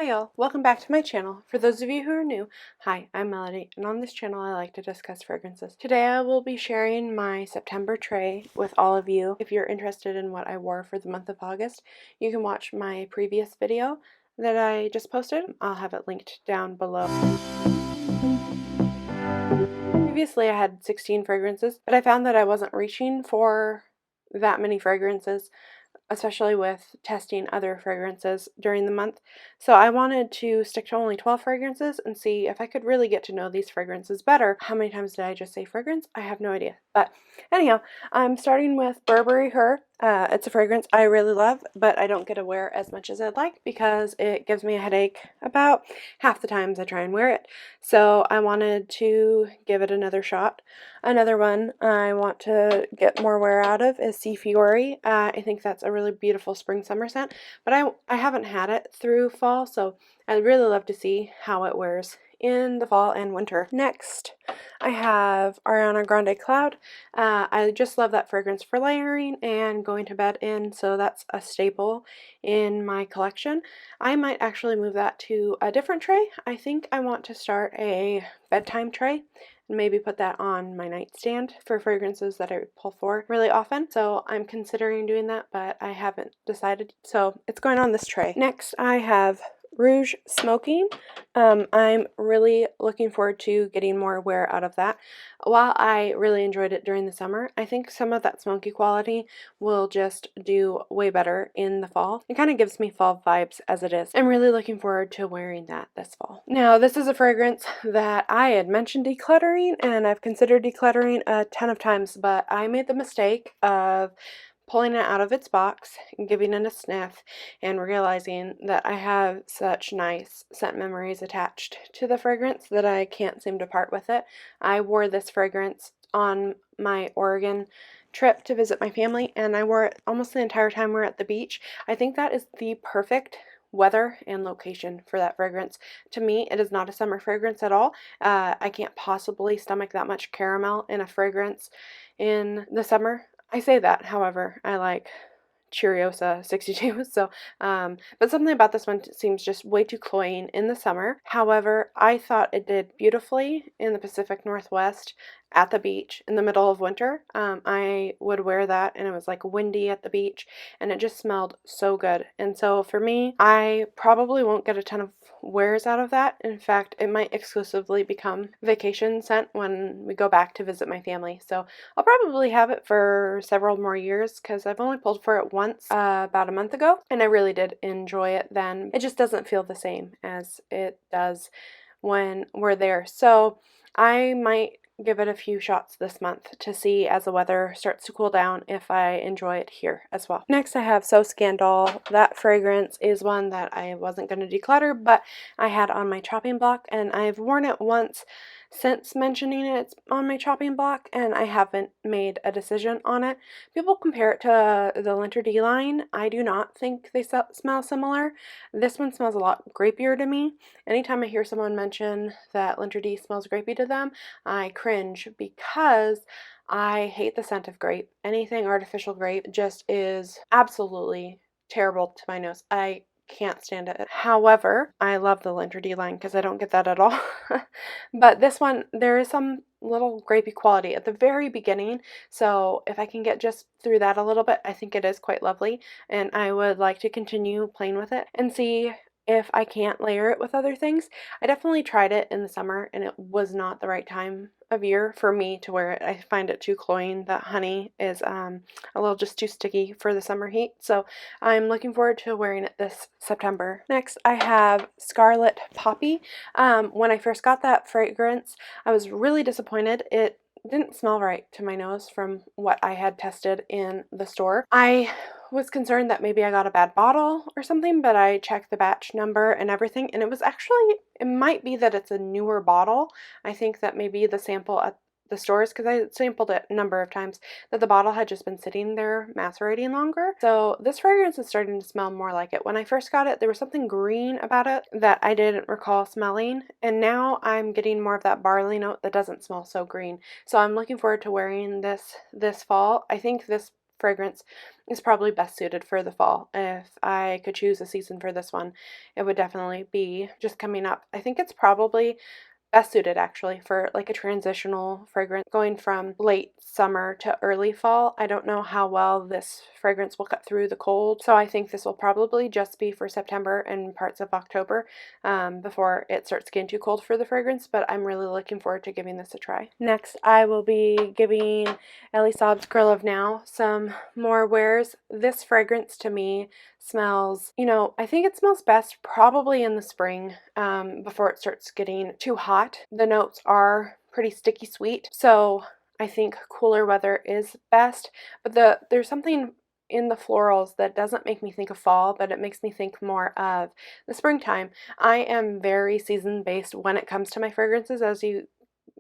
Hi y'all, welcome back to my channel. For those of you who are new, hi, I'm Melody, and on this channel I like to discuss fragrances. Today I will be sharing my September tray with all of you. If you're interested in what I wore for the month of August, you can watch my previous video that I just posted. I'll have it linked down below. Previously I had 16 fragrances, but I found that I wasn't reaching for that many fragrances, especially with testing other fragrances during the month. So I wanted to stick to only 12 fragrances and see if I could really get to know these fragrances better. How many times did I just say fragrance? I have no idea. But anyhow, I'm starting with Burberry Her. It's a fragrance I really love, but I don't get to wear as much as I'd like because it gives me a headache about half the times I try and wear it. So I wanted to give it another shot. Another one I want to get more wear out of is FIORI. I think that's a really beautiful spring summer scent, but I haven't had it through fall, so I'd really love to see how it wears in the fall and winter. Next, I have Ariana Grande Cloud. I just love that fragrance for layering and going to bed in, so that's a staple in my collection. I might actually move that to a different tray. I think I want to start a bedtime tray and maybe put that on my nightstand for fragrances that I pull for really often. So I'm considering doing that, but I haven't decided. So it's going on this tray. Next, I have Rouge Smoking. I'm really looking forward to getting more wear out of that. While I really enjoyed it during the summer, I think some of that smoky quality will just do way better in the fall. It kind of gives me fall vibes as it is. I'm really looking forward to wearing that this fall. Now, this is a fragrance that I had mentioned decluttering, and I've considered decluttering a ton of times, but I made the mistake of pulling it out of its box and giving it a sniff and realizing that I have such nice scent memories attached to the fragrance that I can't seem to part with it. I wore this fragrance on my Oregon trip to visit my family, and I wore it almost the entire time we were at the beach. I think that is the perfect weather and location for that fragrance. To me, it is not a summer fragrance at all. I can't possibly stomach that much caramel in a fragrance in the summer. I say that, however, I like Cheeriosa 62, so, but something about this one seems just way too cloying in the summer. However, I thought it did beautifully in the Pacific Northwest at the beach in the middle of winter. I would wear that and it was like windy at the beach and it just smelled so good. And so for me, I probably won't get a ton of wears out of that. In fact, it might exclusively become vacation scent when we go back to visit my family. So I'll probably have it for several more years because I've only pulled for it once about a month ago, and I really did enjoy it then. It just doesn't feel the same as it does when we're there. So I might give it a few shots this month to see as the weather starts to cool down if I enjoy it here as well. Next I have So Scandal. That fragrance is one that I wasn't going to declutter, but I had on my chopping block, and I've worn it once since mentioning it's on my chopping block, and I haven't made a decision on it. People compare it to the Linter D line. I do not think they smell similar. This one smells a lot grapier to me. Anytime I hear someone mention that Linter D smells grapey to them, I cringe because I hate the scent of grape. Anything artificial grape just is absolutely terrible to my nose. I can't stand it. However, I love the Linter D line because I don't get that at all. But this one, there is some little grapey quality at the very beginning, so if I can get just through that a little bit, I think it is quite lovely, and I would like to continue playing with it and see if I can't layer it with other things. I definitely tried it in the summer and it was not the right time of year for me to wear it. I find it too cloying. That honey is a little just too sticky for the summer heat, so I'm looking forward to wearing it this September. Next, I have Scarlet Poppy. When I first got that fragrance, I was really disappointed. It didn't smell right to my nose from what I had tested in the store. I was concerned that maybe I got a bad bottle or something, but I checked the batch number and everything, and it might be that it's a newer bottle. I think that maybe the sample at the stores, because I sampled it a number of times, that the bottle had just been sitting there macerating longer. So this fragrance is starting to smell more like it. When I first got it, there was something green about it that I didn't recall smelling, and now I'm getting more of that barley note that doesn't smell so green. So I'm looking forward to wearing this fall. I think this fragrance is probably best suited for the fall. If I could choose a season for this one, it would definitely be just coming up. I think it's probably best suited actually for like a transitional fragrance going from late summer to early fall. I don't know how well this fragrance will cut through the cold, so I think this will probably just be for September and parts of October before it starts getting too cold for the fragrance, but I'm really looking forward to giving this a try. Next, I will be giving Ellie Saab's Girl of Now some more wears. This fragrance to me smells, I think it smells best probably in the spring before it starts getting too hot. The notes are pretty sticky sweet, so I think cooler weather is best, but there's something in the florals that doesn't make me think of fall, but it makes me think more of the springtime. I am very season based when it comes to my fragrances, as you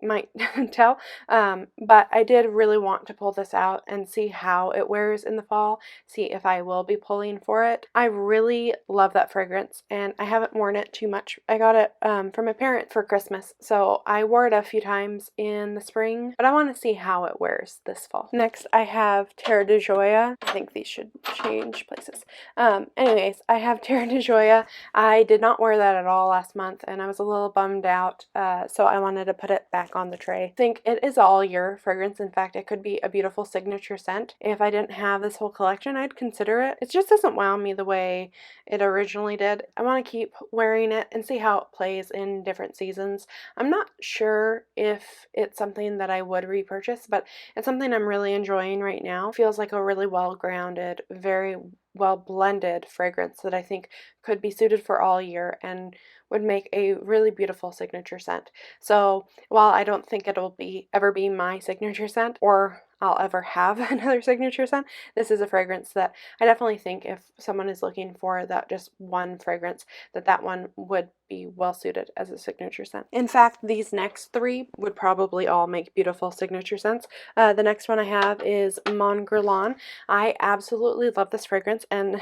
might tell, but I did really want to pull this out and see how it wears in the fall, see if I will be pulling for it. I really love that fragrance, and I haven't worn it too much. I got it from my parents for Christmas, so I wore it a few times in the spring, but I want to see how it wears this fall. Next, I have Terra de Gioia. I think these should change places. Anyways, I have Terra de Gioia. I did not wear that at all last month, and I was a little bummed out, so I wanted to put it back on the tray. I think it is all year fragrance. In fact, it could be a beautiful signature scent. If I didn't have this whole collection, I'd consider it. It just doesn't wow me the way it originally did. I want to keep wearing it and see how it plays in different seasons. I'm not sure if it's something that I would repurchase, but it's something I'm really enjoying right now. It feels like a really well-grounded, very well blended fragrance that I think could be suited for all year and would make a really beautiful signature scent. So while I don't think it'll ever be my signature scent, or I'll ever have another signature scent, this is a fragrance that I definitely think if someone is looking for that just one fragrance, that one would be well suited as a signature scent. In fact, these next three would probably all make beautiful signature scents. The next one I have is Mon Guerlain. I absolutely love this fragrance, and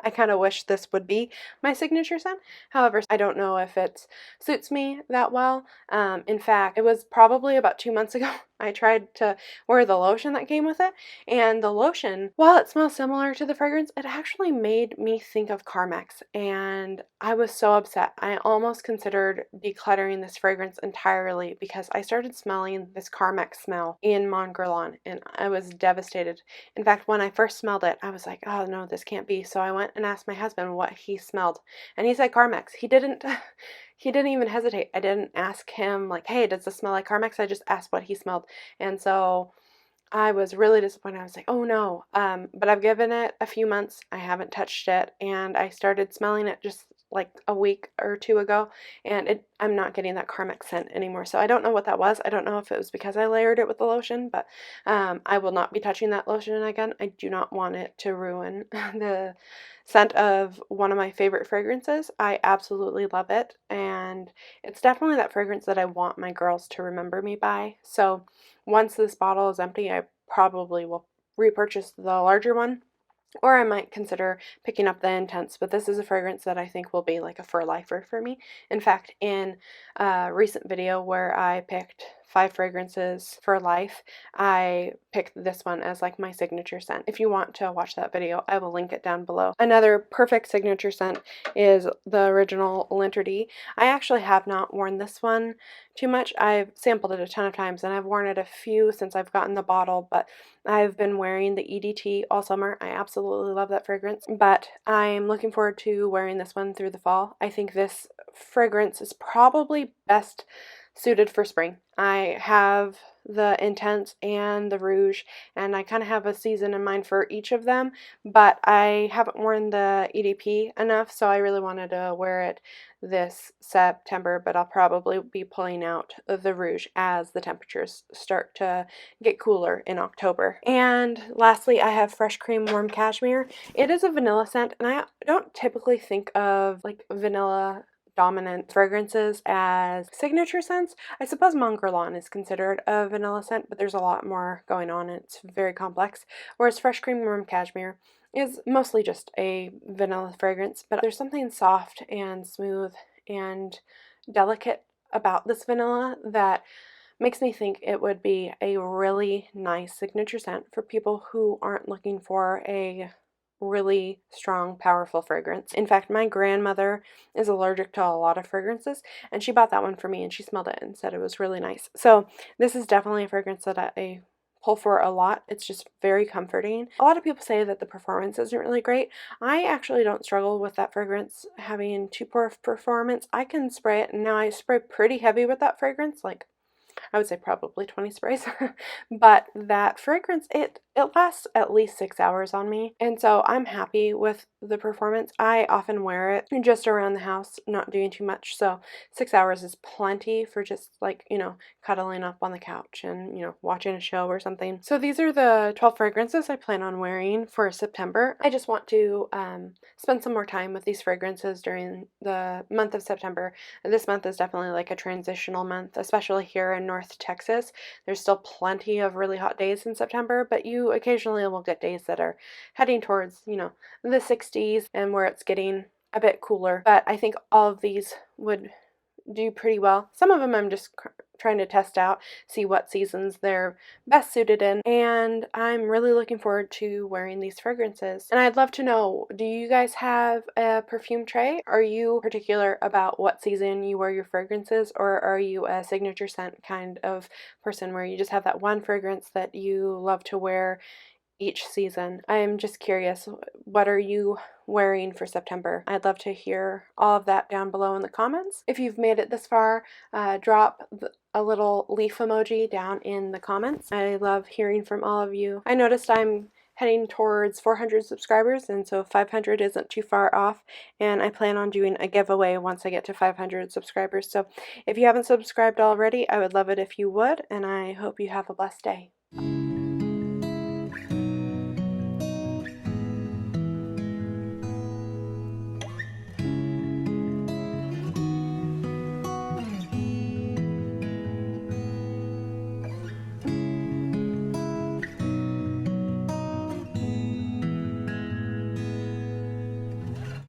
I kind of wish this would be my signature scent. However, I don't know if it suits me that well. In fact, it was probably about 2 months ago I tried to wear the lotion that came with it, and the lotion, while it smells similar to the fragrance, it actually made me think of Carmex, and I was so upset. I almost considered decluttering this fragrance entirely because I started smelling this Carmex smell in Mon Guerlain, and I was devastated. In fact, when I first smelled it, I was like, oh no, this can't be. So I went and asked my husband what he smelled, and he said Carmex. He didn't even hesitate. I didn't ask him like, hey, does this smell like Carmex? I just asked what he smelled. And so I was really disappointed. I was like, oh no. But I've given it a few months. I haven't touched it, and I started smelling it just like a week or two ago, and I'm not getting that Carmex scent anymore. So I don't know what that was. I don't know if it was because I layered it with the lotion, but I will not be touching that lotion again. I do not want it to ruin the scent of one of my favorite fragrances. I absolutely love it, and it's definitely that fragrance that I want my girls to remember me by. So once this bottle is empty, I probably will repurchase the larger one, or I might consider picking up the Intense, but this is a fragrance that I think will be like a for lifer for me. In fact, in a recent video where I picked 5 fragrances for life, I picked this one as like my signature scent. If you want to watch that video, I will link it down below. Another perfect signature scent is the original L'Interdit. I actually have not worn this one too much. I've sampled it a ton of times, and I've worn it a few since I've gotten the bottle, but I've been wearing the EDT all summer. I absolutely love that fragrance, but I'm looking forward to wearing this one through the fall. I think this fragrance is probably best suited for spring. I have the Intense and the Rouge, and I kind of have a season in mind for each of them, but I haven't worn the EDP enough, so I really wanted to wear it this September, but I'll probably be pulling out the Rouge as the temperatures start to get cooler in October. And lastly, I have Fresh Cream Warm Cashmere. It is a vanilla scent, and I don't typically think of like vanilla dominant fragrances as signature scents. I suppose Mon Guerlain is considered a vanilla scent, but there's a lot more going on. It's very complex. Whereas Fresh Cream Warm Cashmere is mostly just a vanilla fragrance, but there's something soft and smooth and delicate about this vanilla that makes me think it would be a really nice signature scent for people who aren't looking for a really strong, powerful fragrance. In fact, my grandmother is allergic to a lot of fragrances, and she bought that one for me, and she smelled it and said it was really nice. So this is definitely a fragrance that I pull for a lot. It's just very comforting. A lot of people say that the performance isn't really great. I actually don't struggle with that fragrance having too poor performance. I can spray it, and now I spray pretty heavy with that fragrance, like I would say probably 20 sprays, but that fragrance, it lasts at least 6 hours on me, and so I'm happy with the performance. I often wear it just around the house, not doing too much, so 6 hours is plenty for just like, you know, cuddling up on the couch and, you know, watching a show or something. So these are the 12 fragrances I plan on wearing for September. I just want to spend some more time with these fragrances during the month of September. This month is definitely like a transitional month, especially here in North Texas. There's still plenty of really hot days in September, but you occasionally will get days that are heading towards, you know, the 60s and where it's getting a bit cooler. But I think all of these would do pretty well. Some of them I'm just trying to test out, see what seasons they're best suited in, and I'm really looking forward to wearing these fragrances. And I'd love to know, do you guys have a perfume tray? Are you particular about what season you wear your fragrances, or are you a signature scent kind of person where you just have that one fragrance that you love to wear each season? I'm just curious, what are you wearing for September? I'd love to hear all of that down below in the comments. If you've made it this far, drop a little leaf emoji down in the comments. I love hearing from all of you. I noticed I'm heading towards 400 subscribers, and so 500 isn't too far off, and I plan on doing a giveaway once I get to 500 subscribers. So if you haven't subscribed already, I would love it if you would, and I hope you have a blessed day.